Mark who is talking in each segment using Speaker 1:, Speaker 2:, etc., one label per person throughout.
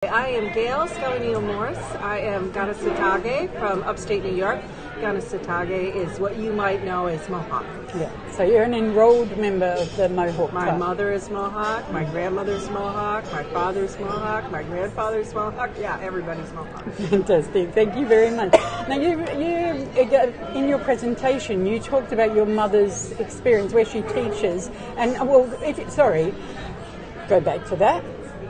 Speaker 1: I am Gayle Morse. I am Akwesasne from upstate New York. Akwesasne is what you might know as Mohawk.
Speaker 2: Yeah. So you're an enrolled member of the Mohawk
Speaker 1: My
Speaker 2: Club.
Speaker 1: mother is Mohawk, my grandmother's Mohawk, my father's Mohawk, my grandfather's Mohawk. Yeah, everybody's Mohawk.
Speaker 2: Fantastic. Thank you very much. Now, you in your presentation, you talked about your mother's experience where she teaches. And, go back to that.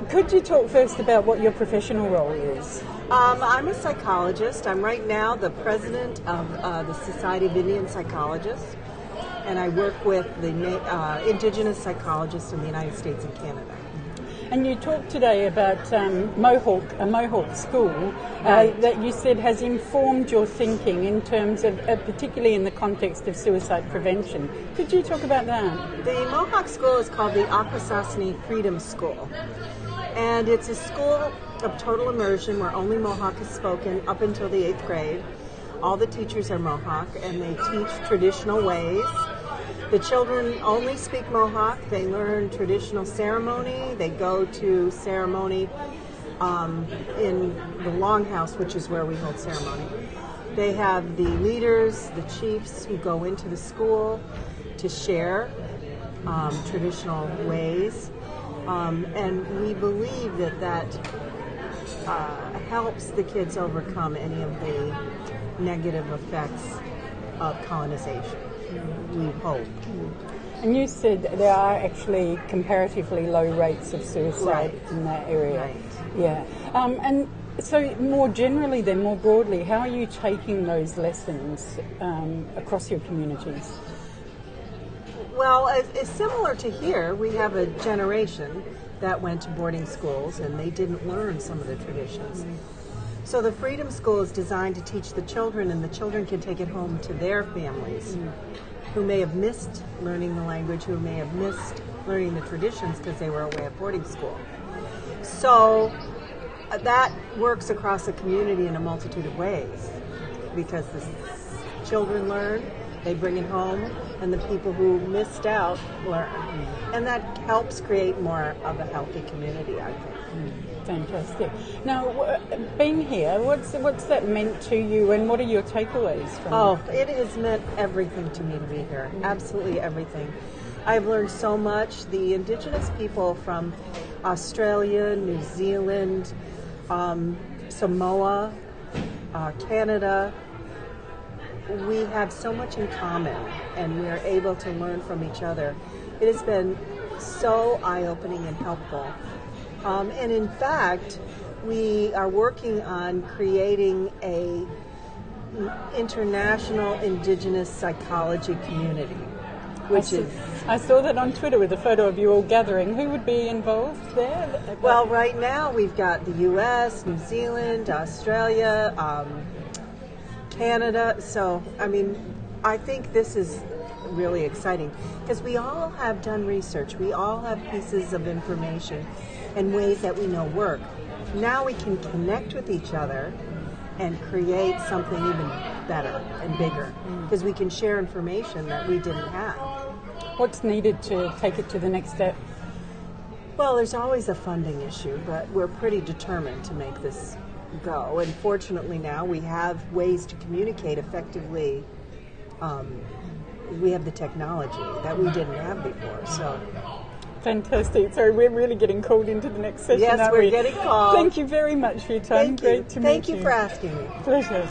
Speaker 2: Could you talk first about what your professional role is?
Speaker 1: I'm a psychologist. I'm right now the president of the Society of Indian Psychologists, and I work with the Indigenous psychologists in the United States and Canada.
Speaker 2: And you talked today about a Mohawk school that you said has informed your thinking in terms of, particularly in the context of suicide prevention. Could you talk about that?
Speaker 1: The Mohawk school is called the Akwesasne Freedom School. And it's a school of total immersion where only Mohawk is spoken up until the 8th grade. All the teachers are Mohawk, and they teach traditional ways. The children only speak Mohawk. They learn traditional ceremony. They go to ceremony in the Longhouse, which is where we hold ceremony. They have the leaders, the chiefs, who go into the school to share traditional ways. And we believe that helps the kids overcome any of the negative effects of colonization, we hope.
Speaker 2: And you said there are actually comparatively low rates of suicide in that area.
Speaker 1: Right.
Speaker 2: Yeah. And so more generally then, more broadly, how are you taking those lessons across your communities?
Speaker 1: Well, it's similar to here. We have a generation that went to boarding schools and they didn't learn some of the traditions. So the Freedom School is designed to teach the children, and the children can take it home to their families who may have missed learning the language, who may have missed learning the traditions because they were away at boarding school. So that works across the community in a multitude of ways because the children learn, they bring it home, and the people who missed out learn. And that helps create more of a healthy community, I think.
Speaker 2: Fantastic. Now, being here, what's that meant to you, and what are your takeaways from it?
Speaker 1: It has meant everything to me to be here. Absolutely everything. I've learned so much. The Indigenous people from Australia, New Zealand, Samoa, Canada, we have so much in common, and we are able to learn from each other. It has been so eye-opening and helpful. And in fact, we are working on creating a international Indigenous psychology community,
Speaker 2: I saw that on Twitter with a photo of you all gathering. Who would be involved there?
Speaker 1: Well, right now we've got the U.S., New Zealand, Australia, Canada. So, I think this is really exciting because we all have done research. We all have pieces of information and ways that we know work. Now we can connect with each other and create something even better and bigger because we can share information that we didn't have.
Speaker 2: What's needed to take it to the next step?
Speaker 1: Well, there's always a funding issue, but we're pretty determined to make this go. And fortunately now we have ways to communicate effectively. We have the technology that we didn't have before. So
Speaker 2: fantastic. So we're really getting called into the next session,
Speaker 1: yes,
Speaker 2: aren't
Speaker 1: we're
Speaker 2: we?
Speaker 1: getting called.
Speaker 2: Thank you very much for your time.
Speaker 1: Thank you.
Speaker 2: Great to meet you.
Speaker 1: Thank you for asking me.
Speaker 2: Pleasure.